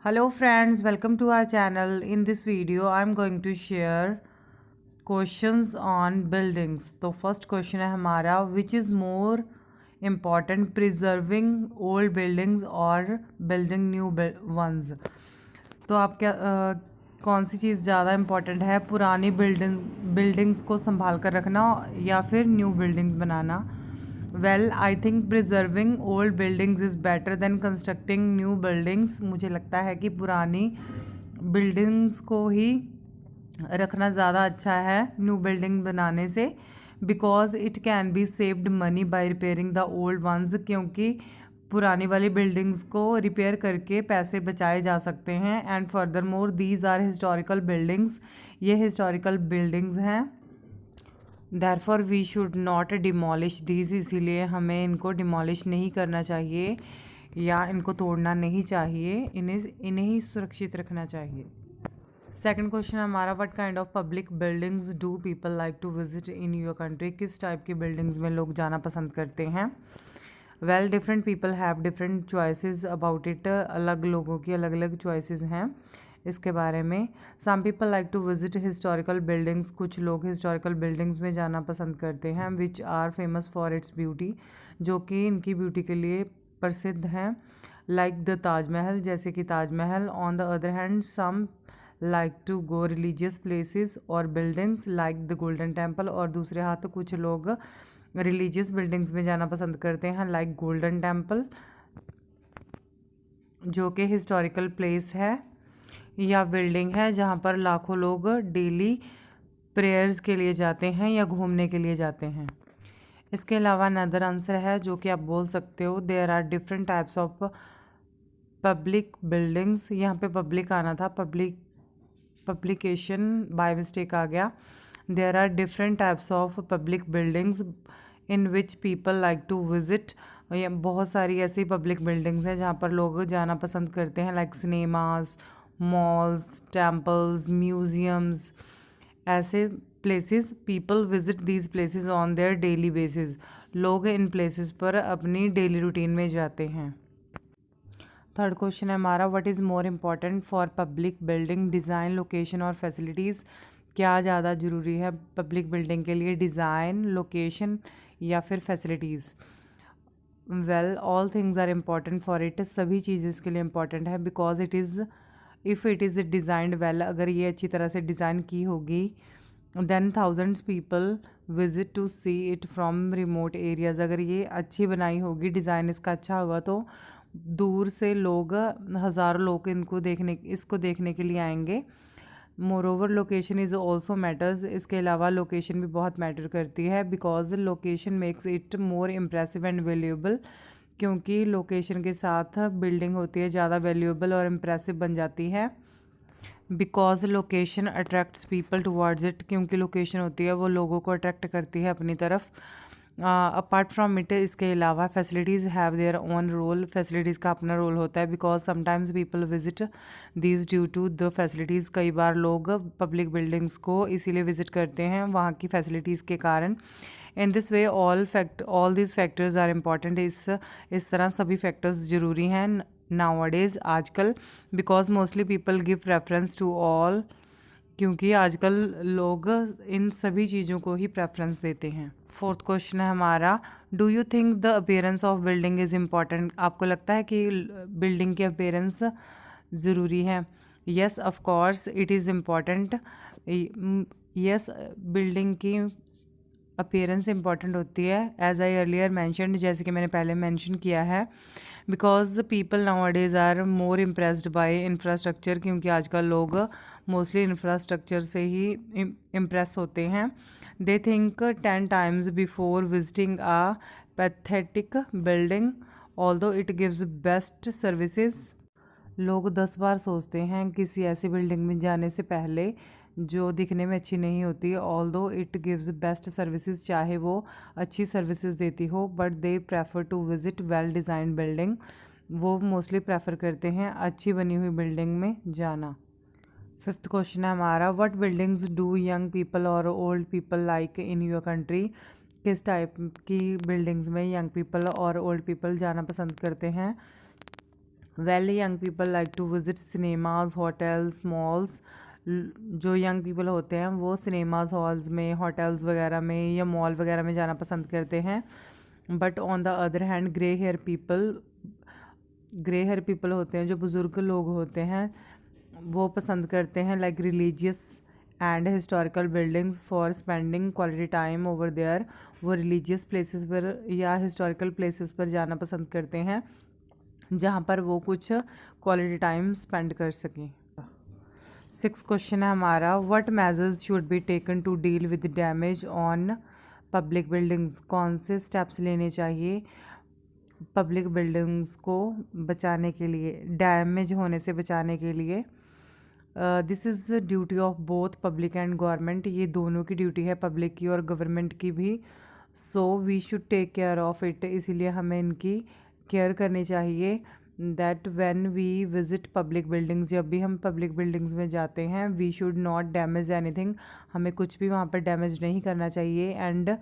Hello friends, welcome to our channel. In this video, I'm going to share questions on buildings. तो first question है हमारा, which is more important, preserving old buildings or building new ones? तो आप क्या कौन सी चीज़ ज़्यादा important है, पुरानी बिल्डिंग्स को संभाल कर रखना या फिर new buildings banana? Well I think preserving old buildings is better than constructing new buildings. मुझे लगता है कि पुरानी बिल्डिंग्स को ही रखना ज़्यादा अच्छा है न्यू बिल्डिंग बनाने से, because it can be saved money by repairing the old ones. क्योंकि पुरानी वाली बिल्डिंग्स को रिपेयर करके पैसे बचाए जा सकते हैं। And furthermore these are historical buildings, ये हिस्टोरिकल बिल्डिंग्स हैं। Therefore we should not demolish these, इसीलिए हमें इनको डिमोलिश नहीं करना चाहिए या इनको तोड़ना नहीं चाहिए, इन्हें ही सुरक्षित रखना चाहिए। सेकंड क्वेश्चन हमारा, what kind of public buildings do people like to visit in your country? किस टाइप की बिल्डिंग्स में लोग जाना पसंद करते हैं? Well different people have different choices about it. अलग लोगों की अलग अलग चॉइसेस हैं इसके बारे में। Some people like to visit historical buildings, कुछ लोग हिस्टोरिकल बिल्डिंग्स में जाना पसंद करते हैं, which are famous for its beauty, जो कि इनकी ब्यूटी के लिए प्रसिद्ध हैं, लाइक द ताजमहल, जैसे कि Taj Mahal. On the other hand some like to go religious places और buildings like the golden temple, और दूसरे हाथ कुछ लोग रिलीजियस बिल्डिंग्स में जाना पसंद करते हैं, लाइक गोल्डन टेम्पल, जो कि हिस्टोरिकल प्लेस है या बिल्डिंग है जहाँ पर लाखों लोग डेली प्रेयर्स के लिए जाते हैं या घूमने के लिए जाते हैं। इसके अलावा अनदर आंसर है जो कि आप बोल सकते हो, there are different types of public buildings. यहाँ पे पब्लिक आना था, पब्लिकेशन बाय मिस्टेक आ गया। There are different types of public buildings in which people like to visit. बहुत सारी ऐसी पब्लिक बिल्डिंग्स हैं जहाँ पर लोग जाना पसंद करते हैं, like cinemas, malls, temples, museums, ऐसे places. People visit these places on their daily basis, लोग इन प्लेसेस पर अपनी डेली रूटीन में जाते हैं। थर्ड क्वेश्चन है हमारा, what is more important for public building, design, location और फैसिलिटीज़? क्या ज़्यादा ज़रूरी है पब्लिक बिल्डिंग के लिए, डिज़ाइन, लोकेशन या फिर facilities? Well all things are important for it, सभी चीज़ इसके लिए इम्पॉर्टेंट है, because it is if it is designed well, अगर ये अच्छी तरह से डिज़ाइन की होगी, then thousands people visit to see it from remote areas. अगर ये अच्छी बनाई होगी, डिज़ाइन इसका अच्छा होगा, तो दूर से लोग, हज़ारों लोग इसको देखने के लिए आएंगे। More over location is also matters, इसके अलावा लोकेशन भी बहुत मैटर करती है, because location makes it more impressive and valuable. क्योंकि लोकेशन के साथ बिल्डिंग होती है ज़्यादा वैल्यूएबल और इम्प्रेसिव बन जाती है, because location attracts people towards it. क्योंकि लोकेशन होती है वो लोगों को अट्रैक्ट करती है अपनी तरफ। अपार्ट फ्रॉम इट, इसके अलावा facilities have their own role, facilities का अपना रोल होता है, because sometimes people visit these due to the facilities. कई बार लोग पब्लिक बिल्डिंग्स को इसीलिए विजिट करते हैं वहाँ की फैसिलिटीज़ के कारण। In this way all this factors are important, इस तरह सभी फैक्टर्स ज़रूरी हैं नाउअडेज, आजकल, because mostly people give preference to all, क्योंकि आजकल लोग इन सभी चीज़ों को ही प्रेफरेंस देते हैं। फोर्थ क्वेश्चन है हमारा, do you think the appearance of building is important? आपको लगता है कि बिल्डिंग की अपीयरेंस ज़रूरी है? Yes of course it is important. Yes, building की अपीयरेंस इंपॉर्टेंट होती है, एज आई अर्लियर मैंशनड, जैसे कि मैंने पहले मेंशन किया है, because people nowadays are more impressed by infrastructure. क्योंकि आजकल लोग मोस्टली इंफ्रास्ट्रक्चर से ही इम्प्रेस होते हैं। They think 10 times before visiting a pathetic building although it gives best services. लोग 10 बार सोचते हैं किसी ऐसी बिल्डिंग में जाने से पहले जो दिखने में अच्छी नहीं होती, although it gives best services, चाहे वो अच्छी सर्विसेज देती हो, but they prefer to visit well designed building. वो मोस्टली प्रेफर करते हैं अच्छी बनी हुई बिल्डिंग में जाना। फिफ्थ क्वेश्चन है हमारा, what buildings do young people और old people like in your country? किस टाइप की बिल्डिंग्स में यंग पीपल और ओल्ड पीपल जाना पसंद करते हैं? Well young people like to visit cinemas, hotels, malls. जो यंग पीपल होते हैं वो सिनेमाज हॉल्स में, होटल्स वगैरह में या मॉल वगैरह में जाना पसंद करते हैं। But on the other hand grey hair people होते हैं, जो बुज़ुर्ग लोग होते हैं, वो पसंद करते हैं like religious and historical buildings for spending quality time over there. वो रिलीजियस प्लेसेस पर या हिस्टोरिकल प्लेसेस पर जाना पसंद करते हैं जहाँ पर वो कुछ क्वालिटी टाइम स्पेंड कर सकें। 6 क्वेश्चन है हमारा, what measures should be taken to deal with damage on public buildings. कौन से स्टेप्स लेने चाहिए पब्लिक बिल्डिंग्स को बचाने के लिए, डैमेज होने से बचाने के लिए। This is duty of both public and government. ये दोनों की ड्यूटी है, पब्लिक की और गवर्नमेंट की भी। So we should take care of it. इसीलिए हमें इनकी केयर करनी चाहिए। That when we visit public buildings, जब भी हम पब्लिक बिल्डिंग्स में जाते हैं, we should not damage anything. हमें कुछ भी वहाँ पर डैमेज नहीं करना चाहिए। And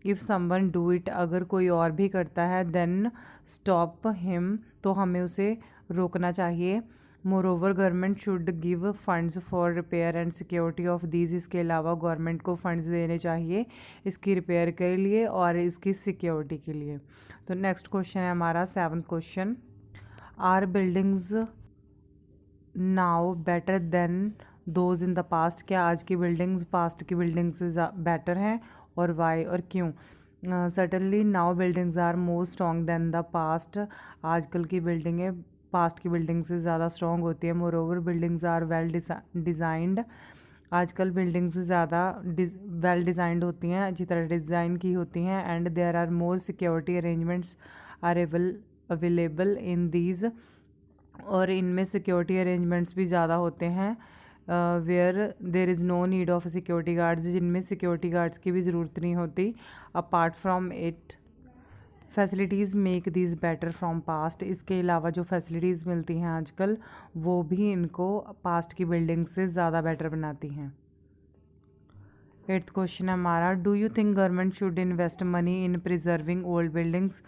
if someone do it, अगर कोई और भी करता है, देन स्टॉप हिम, तो हमें उसे रोकना चाहिए। Moreover government should give funds for repair and security of these. इसके अलावा गवर्नमेंट को फंड्स देने चाहिए इसकी रिपेयर के लिए और इसकी सिक्योरिटी के लिए। तो नेक्स्ट क्वेश्चन है हमारा 7th question, are buildings now better than those in the past. क्या आज की बिल्डिंग्स पास्ट की बिल्डिंग से बेटर हैं और वाई और क्यों। Certainly now buildings are more strong than the past. आजकल की बिल्डिंगें पास्ट की बिल्डिंग से ज़्यादा स्ट्रॉन्ग होती है। Moreover buildings are well designed. आजकल बिल्डिंग्स ज़्यादा वेल डिज़ाइंड होती हैं, अच्छी तरह डिज़ाइन की होती हैं। And there are more security arrangements are available in these. और इनमें सिक्योरिटी अरेंजमेंट्स भी ज़्यादा होते हैं। Where there is no need of security guards, जिनमें सिक्योरिटी गार्ड्स की भी ज़रूरत नहीं होती। Apart from it facilities make these better from past. इसके अलावा जो फैसिलिटीज़ मिलती हैं आजकल, वो भी इनको पास्ट की बिल्डिंग से ज़्यादा बेटर बनाती हैं। 8th क्वेश्चन है हमारा, do you think government should invest money in preserving old buildings.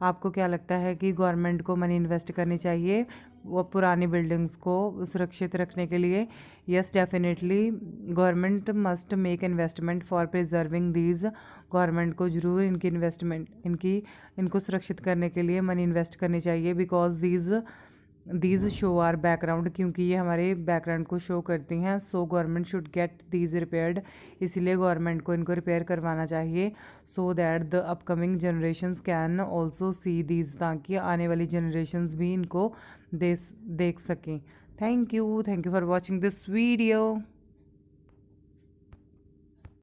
आपको क्या लगता है कि गवर्नमेंट को मनी इन्वेस्ट करनी चाहिए वो पुरानी बिल्डिंग्स को सुरक्षित रखने के लिए। Yes definitely government must make investment for preserving these. Government को ज़रूर इनको सुरक्षित करने के लिए मनी इन्वेस्ट करनी चाहिए। Because these show are background, क्योंकि ये हमारे बैकग्राउंड को शो करती हैं। So government should get these repaired. इसलिए गवर्नमेंट को इनको रिपेयर करवाना चाहिए। So that the upcoming generations can also see these, ताकि आने वाली जनरेशन्स भी इनको देख सकें। Thank you for watching this video.